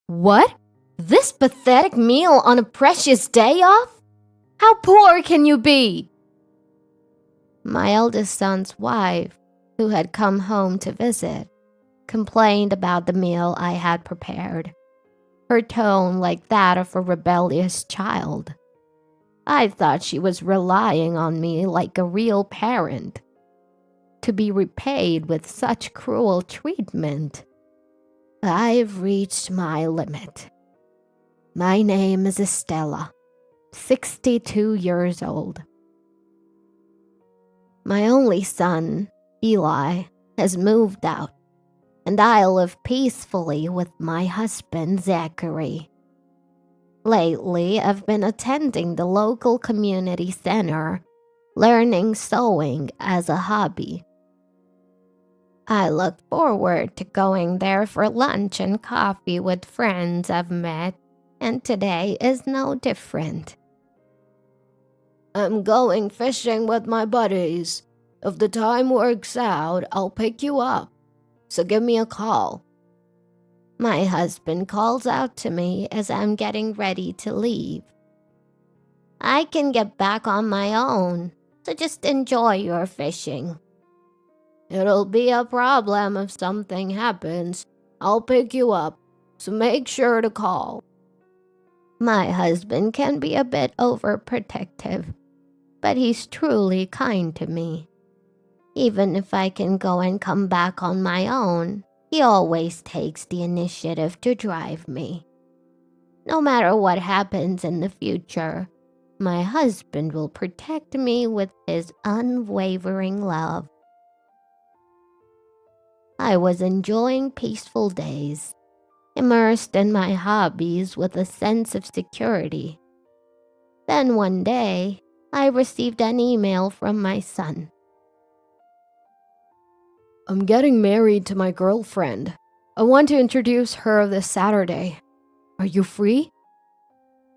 What? This pathetic meal on a precious day off? How poor can you be? My eldest son's wife, who had come home to visit, complained about the meal I had prepared, her tone like that of a rebellious child. I thought she was relying on me like a real parent, to be repaid with such cruel treatment. I've reached my limit. My name is Estella, 62 years old. My only son, Eli, has moved out, and I live peacefully with my husband, Zachary. Lately, I've been attending the local community center, learning sewing as a hobby. I look forward to going there for lunch and coffee with friends I've met, and today is no different. I'm going fishing with my buddies. If the time works out, I'll pick you up, so give me a call. My husband calls out to me as I'm getting ready to leave. I can get back on my own, so just enjoy your fishing. It'll be a problem if something happens. I'll pick you up, so make sure to call. My husband can be a bit overprotective, but he's truly kind to me. Even if I can go and come back on my own, he always takes the initiative to drive me. No matter what happens in the future, my husband will protect me with his unwavering love. I was enjoying peaceful days, immersed in my hobbies with a sense of security. Then one day, I received an email from my son. I'm getting married to my girlfriend. I want to introduce her this Saturday. Are you free?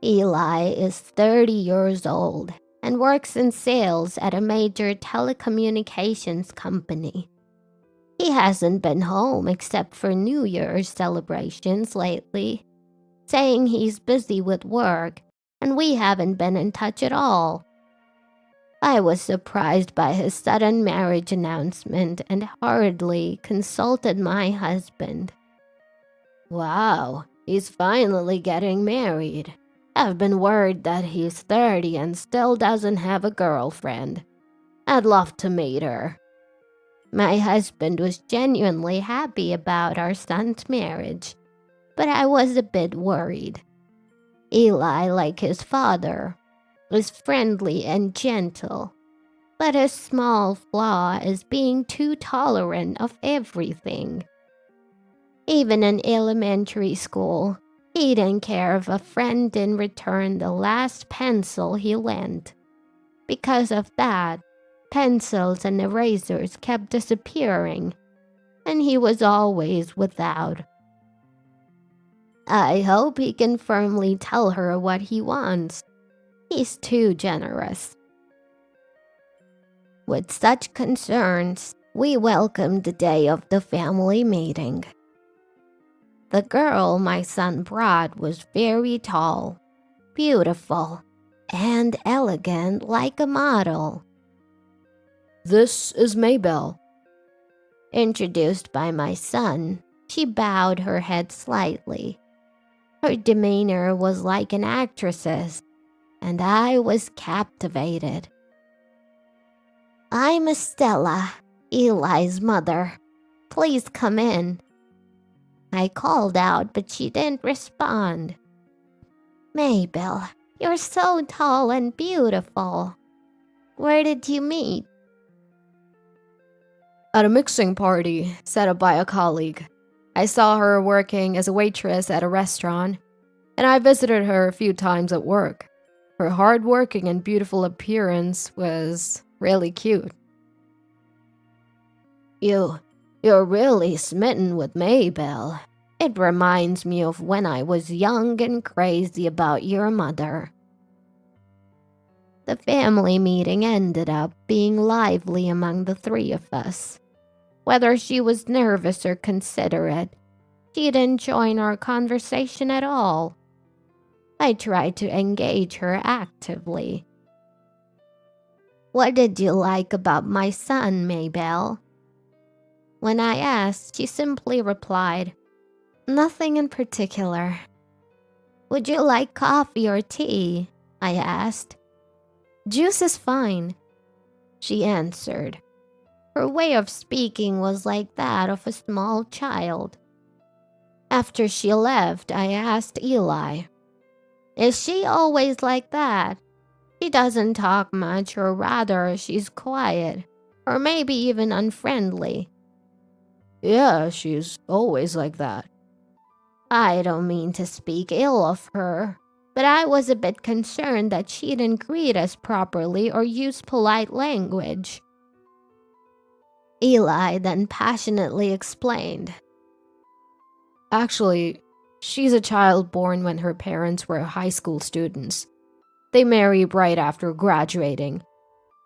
Eli is 30 years old and works in sales at a major telecommunications company. He hasn't been home except for New Year's celebrations lately, saying he's busy with work and we haven't been in touch at all. I was surprised by his sudden marriage announcement and hurriedly consulted my husband. Wow, he's finally getting married. I've been worried that he's 30 and still doesn't have a girlfriend. I'd love to meet her. My husband was genuinely happy about our son's marriage, but I was a bit worried. Eli, like his father, was friendly and gentle, but his small flaw is being too tolerant of everything. Even in elementary school, he didn't care if a friend didn't return the last pencil he lent. Because of that, pencils and erasers kept disappearing, and he was always without. I hope he can firmly tell her what he wants. He's too generous. With such concerns, we welcomed the day of the family meeting. The girl my son brought was very tall, beautiful, and elegant like a model. This is Maybelle. Introduced by my son, she bowed her head slightly. Her demeanor was like an actress's, and I was captivated. I'm Estella, Eli's mother. Please come in. I called out, but she didn't respond. Maybelle, you're so tall and beautiful. Where did you meet? At a mixing party set up by a colleague. I saw her working as a waitress at a restaurant, and I visited her a few times at work. Her hardworking and beautiful appearance was really cute. You're really smitten with Maybelle. It reminds me of when I was young and crazy about your mother. The family meeting ended up being lively among the three of us. Whether she was nervous or considerate, She didn't join our conversation at all. I tried to engage her actively. "What did you like about my son, Maybelle?" When I asked, she simply replied, "Nothing in particular." "Would you like coffee or tea?" I asked. "Juice is fine," she answered. Her way of speaking was like that of a small child. After she left, I asked Eli, "Is she always like that? She doesn't talk much, or rather, she's quiet, or maybe even unfriendly." "Yeah, she's always like that." I don't mean to speak ill of her, but I was a bit concerned that she didn't greet us properly or use polite language. Eli then passionately explained, "Actually, she's a child born when her parents were high school students. They married right after graduating,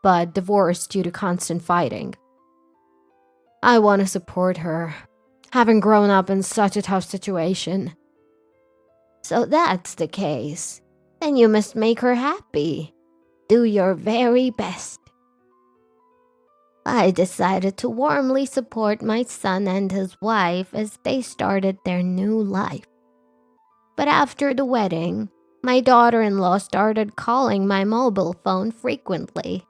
but divorced due to constant fighting. I want to support her, having grown up in such a tough situation." "So that's the case. Then you must make her happy. Do your very best." I decided to warmly support my son and his wife as they started their new life. But after the wedding, my daughter-in-law started calling my mobile phone frequently.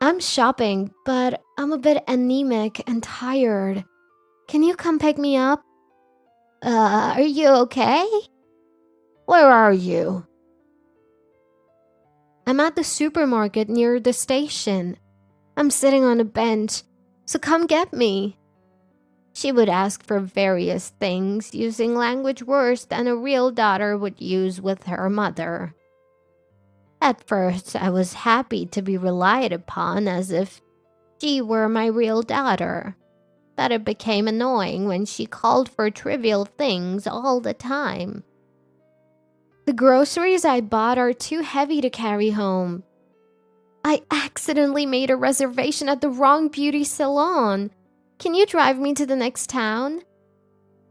"I'm shopping, but I'm a bit anemic and tired. Can you come pick me up?" Are you okay?" "Where are you?" "I'm at the supermarket near the station. I'm sitting on a bench, so come get me." She would ask for various things, using language worse than a real daughter would use with her mother. At first, I was happy to be relied upon as if she were my real daughter, but it became annoying when she called for trivial things all the time. "The groceries I bought are too heavy to carry home. I accidentally made a reservation at the wrong beauty salon. Can you drive me to the next town?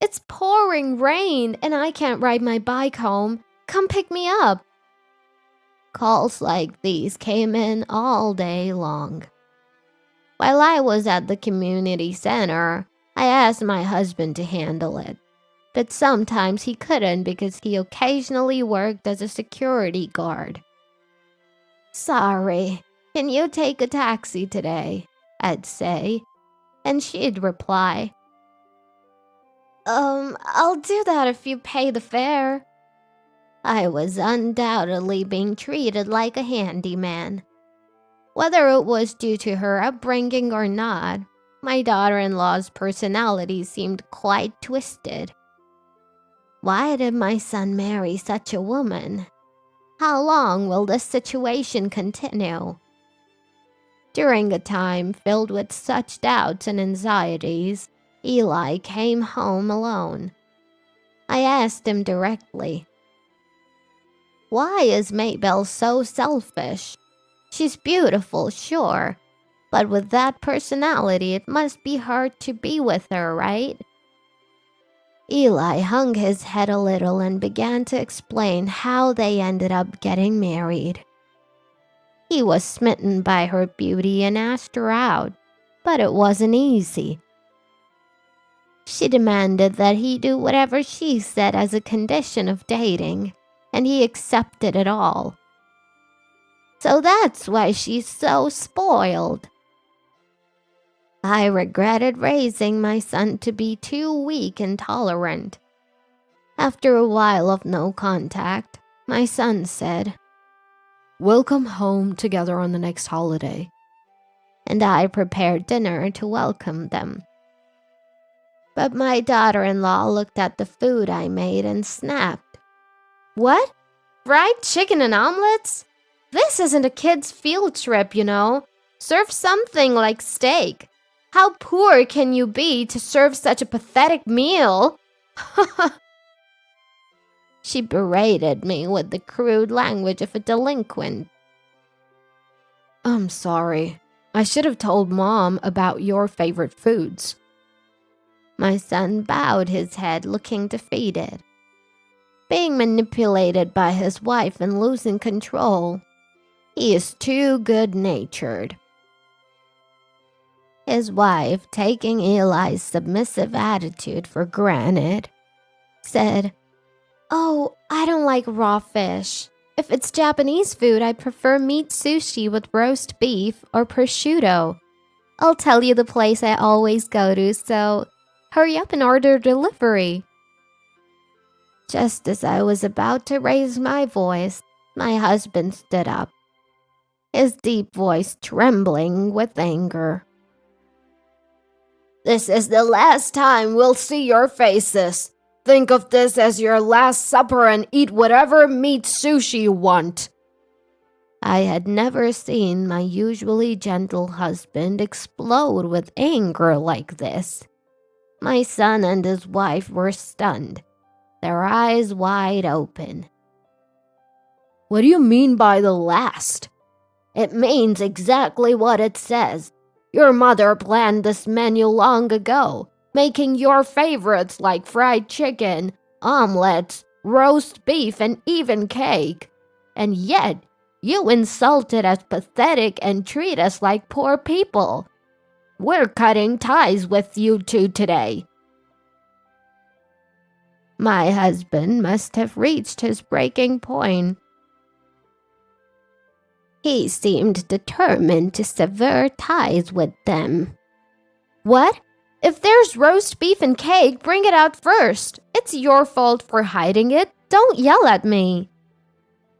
It's pouring rain and I can't ride my bike home. Come pick me up." Calls like these came in all day long. While I was at the community center, I asked my husband to handle it, but sometimes he couldn't because he occasionally worked as a security guard. "Sorry, can you take a taxi today?" I'd say, and she'd reply, I'll do that if you pay the fare." I was undoubtedly being treated like a handyman. Whether it was due to her upbringing or not, my daughter-in-law's personality seemed quite twisted. Why did my son marry such a woman? How long will this situation continue? During a time filled with such doubts and anxieties, Eli came home alone. I asked him directly, "Why is Maybelle so selfish? She's beautiful, sure, but with that personality, it must be hard to be with her, right?" Eli hung his head a little and began to explain how they ended up getting married. He was smitten by her beauty and asked her out, but it wasn't easy. She demanded that he do whatever she said as a condition of dating, and he accepted it all. So that's why she's so spoiled. I regretted raising my son to be too weak and tolerant. After a while of no contact, my son said, "We'll come home together on the next holiday." and I prepared dinner to welcome them. But my daughter-in-law looked at the food I made and snapped. "What? Fried chicken and omelets? This isn't a kid's field trip, you know. Serve something like steak. How poor can you be to serve such a pathetic meal?" She berated me with the crude language of a delinquent. "I'm sorry. I should have told Mom about your favorite foods." My son bowed his head, looking defeated. Being manipulated by his wife and losing control, he is too good-natured. His wife, taking Eli's submissive attitude for granted, said, "Oh, I don't like raw fish. If it's Japanese food, I prefer meat sushi with roast beef or prosciutto. I'll tell you the place I always go to, so hurry up and order delivery." Just as I was about to raise my voice, my husband stood up, his deep voice trembling with anger. "This is the last time we'll see your faces. Think of this as your last supper and eat whatever meat sushi you want." I had never seen my usually gentle husband explode with anger like this. My son and his wife were stunned, their eyes wide open. "What do you mean by the last?" "It means exactly what it says. Your mother planned this menu long ago, making your favorites like fried chicken, omelets, roast beef, and even cake. And yet, you insulted us pathetic and treat us like poor people. We're cutting ties with you two today." My husband must have reached his breaking point. He seemed determined to sever ties with them. "What? If there's roast beef and cake, bring it out first. It's your fault for hiding it. Don't yell at me."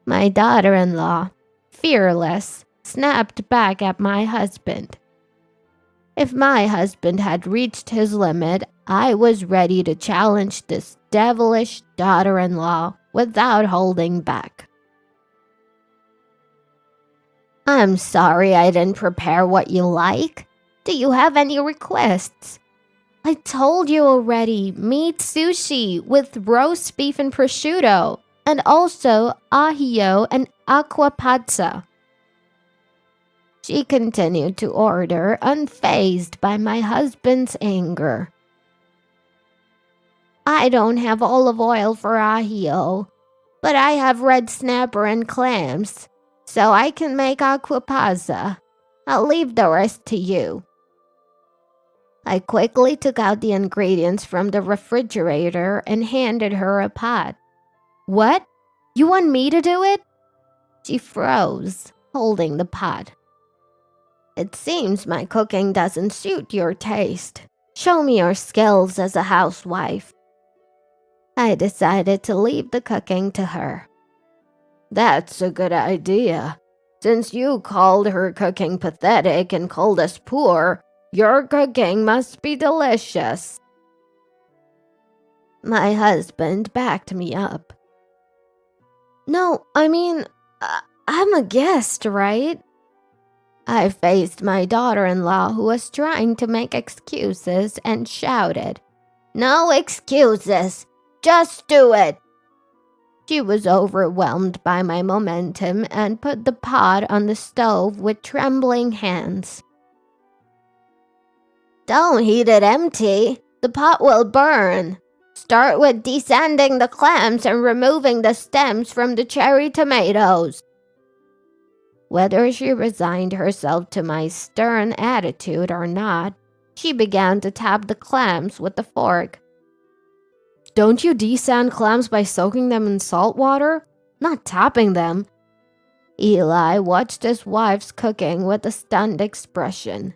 My daughter-in-law, fearless, snapped back at my husband. If my husband had reached his limit, I was ready to challenge this devilish daughter-in-law without holding back. "I'm sorry I didn't prepare what you like. Do you have any requests?" "I told you already, meat sushi with roast beef and prosciutto, and also ahio and aqua pazza." She continued to order, unfazed by my husband's anger. "I don't have olive oil for ahio, but I have red snapper and clams, so I can make aqua pazza. I'll leave the rest to you." I quickly took out the ingredients from the refrigerator and handed her a pot. "What? You want me to do it?" She froze, holding the pot. "It seems my cooking doesn't suit your taste. Show me your skills as a housewife." I decided to leave the cooking to her. "That's a good idea. Since you called her cooking pathetic and called us poor, your cooking must be delicious." My husband backed me up. "No, I mean, I'm a guest, right?" I faced my daughter-in-law, who was trying to make excuses, and shouted, "No excuses! Just do it!" She was overwhelmed by my momentum and put the pot on the stove with trembling hands. "Don't heat it empty. The pot will burn. Start with desanding the clams and removing the stems from the cherry tomatoes." Whether she resigned herself to my stern attitude or not, she began to tap the clams with the fork. "Don't you desand clams by soaking them in salt water? Not tapping them." Eli watched his wife's cooking with a stunned expression.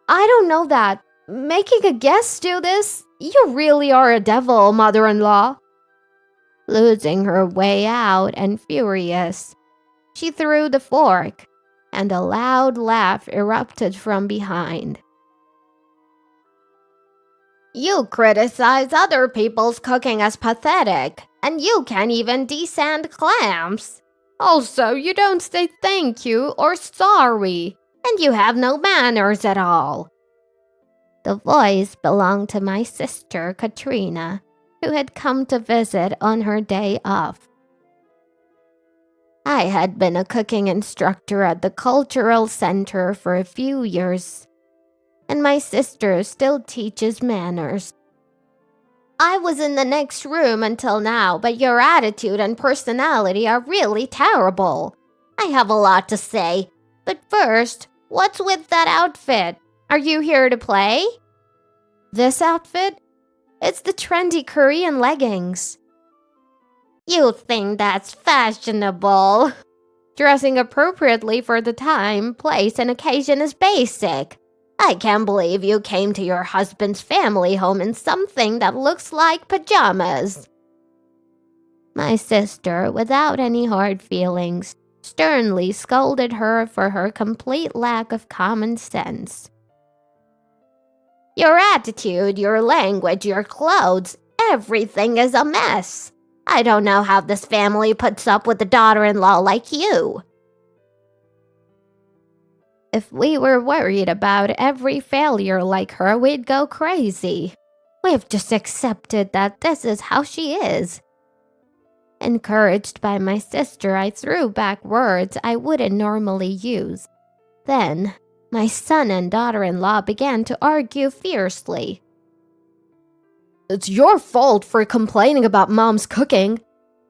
"I don't know that. Making a guest do this? You really are a devil, mother-in-law." Losing her way out and furious, she threw the fork, and a loud laugh erupted from behind. "You criticize other people's cooking as pathetic, and you can't even desand clams. Also, you don't say thank you or sorry, and you have no manners at all." The voice belonged to my sister, Katrina, who had come to visit on her day off. I had been a cooking instructor at the cultural center for a few years. and my sister still teaches manners. I was in the next room until now, but your attitude and personality are really terrible. I have a lot to say, but first, what's with that outfit? Are you here to play? This outfit? It's the trendy Korean leggings. You think that's fashionable? Dressing appropriately for the time, place, and occasion is basic. I can't believe you came to your husband's family home in something that looks like pajamas. My sister, without any hard feelings, sternly scolded her for her complete lack of common sense. Your attitude, your language, your clothes, everything is a mess. I don't know how this family puts up with a daughter-in-law like you. If we were worried about every failure like her, we'd go crazy. We've just accepted that this is how she is. Encouraged by my sister, I threw back words I wouldn't normally use. Then, my son and daughter-in-law began to argue fiercely. It's your fault for complaining about Mom's cooking.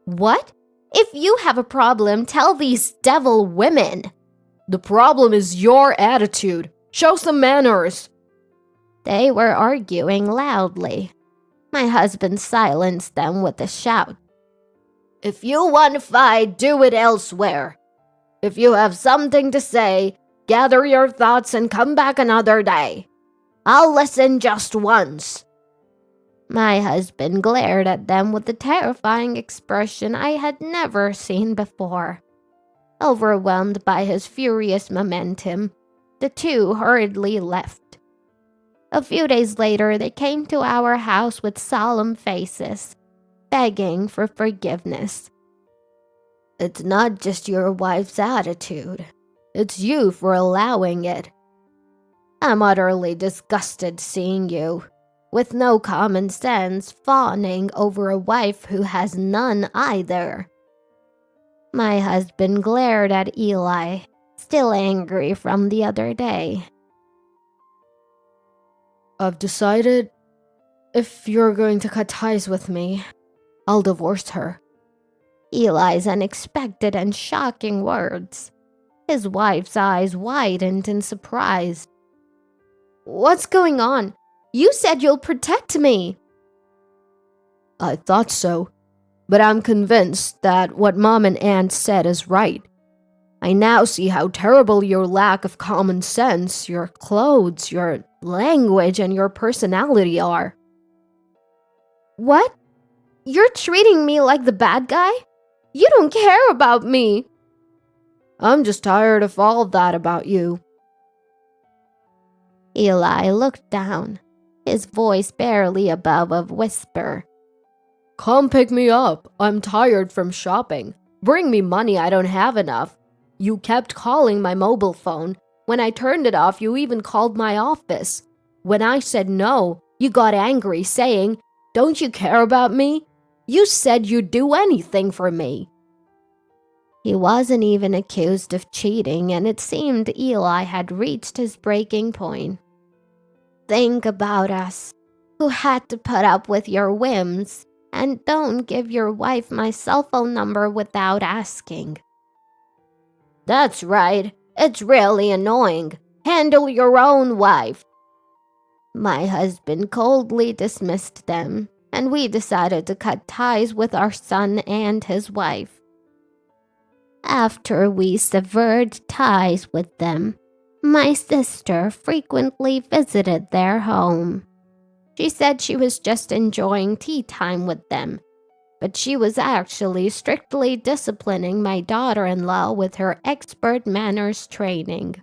What? If you have a problem, tell these devil women. The problem is your attitude. Show some manners. They were arguing loudly. My husband silenced them with a shout. If you want to fight, do it elsewhere. If you have something to say, gather your thoughts and come back another day. I'll listen just once. My husband glared at them with a terrifying expression I had never seen before. Overwhelmed by his furious momentum, the two hurriedly left. A few days later, they came to our house with solemn faces, begging for forgiveness. It's not just your wife's attitude. It's you for allowing it. I'm utterly disgusted seeing you, with no common sense, fawning over a wife who has none either. My husband glared at Eli, still angry from the other day. I've decided, if you're going to cut ties with me, I'll divorce her. Eli's unexpected and shocking words. His wife's eyes widened in surprise. What's going on? You said you'll protect me. I thought so, but I'm convinced that what Mom and Aunt said is right. I now see how terrible your lack of common sense, your clothes, your language, and your personality are. What? You're treating me like the bad guy? You don't care about me. I'm just tired of all that about you. Eli looked down, his voice barely above a whisper. Come pick me up. I'm tired from shopping. Bring me money, I don't have enough. You kept calling my mobile phone. When I turned it off, you even called my office. When I said no, you got angry, saying, "Don't you care about me? You said you'd do anything for me." He wasn't even accused of cheating, and it seemed Eli had reached his breaking point. Think about us, who had to put up with your whims, and don't give your wife my cell phone number without asking. That's right. It's really annoying. Handle your own wife. My husband coldly dismissed them, and we decided to cut ties with our son and his wife. After we severed ties with them, my sister frequently visited their home. She said she was just enjoying tea time with them, but she was actually strictly disciplining my daughter-in-law with her expert manners training.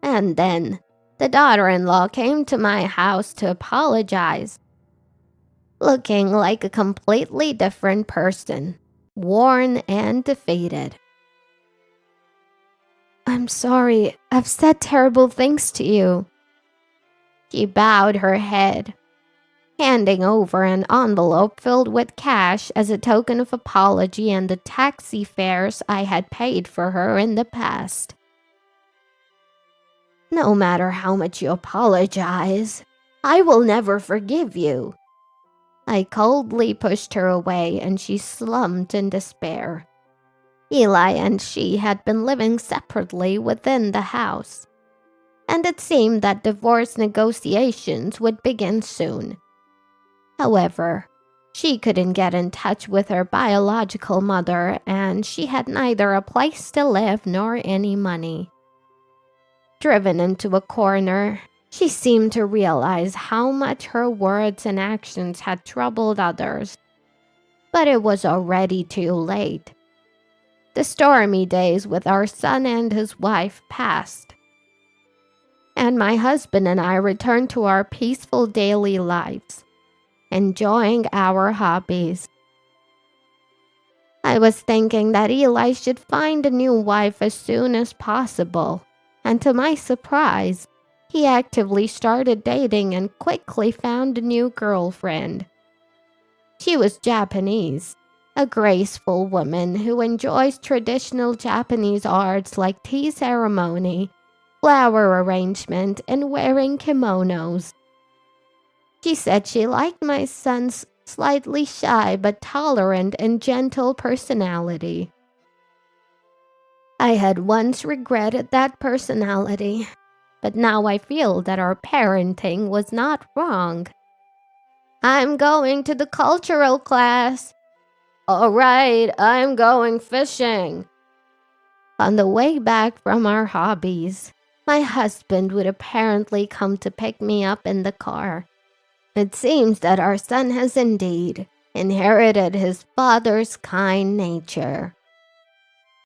And then, the daughter-in-law came to my house to apologize, looking like a completely different person, worn and defeated. I'm sorry, I've said terrible things to you. She bowed her head, handing over an envelope filled with cash as a token of apology and the taxi fares I had paid for her in the past. No matter how much you apologize, I will never forgive you." I coldly pushed her away and she slumped in despair. Eli and she had been living separately within the house, and it seemed that divorce negotiations would begin soon. However, she couldn't get in touch with her biological mother, and she had neither a place to live nor any money. Driven into a corner, she seemed to realize how much her words and actions had troubled others. But it was already too late. The stormy days with our son and his wife passed, and my husband and I returned to our peaceful daily lives, enjoying our hobbies. I was thinking that Eli should find a new wife as soon as possible, and to my surprise, he actively started dating and quickly found a new girlfriend. She was Japanese, a graceful woman who enjoys traditional Japanese arts like tea ceremony, flower arrangement, and wearing kimonos. She said she liked my son's slightly shy but tolerant and gentle personality. I had once regretted that personality, but now I feel that our parenting was not wrong. "I'm going to the cultural class." "All right, I'm going fishing." On the way back from our hobbies, my husband would apparently come to pick me up in the car. It seems that our son has indeed inherited his father's kind nature.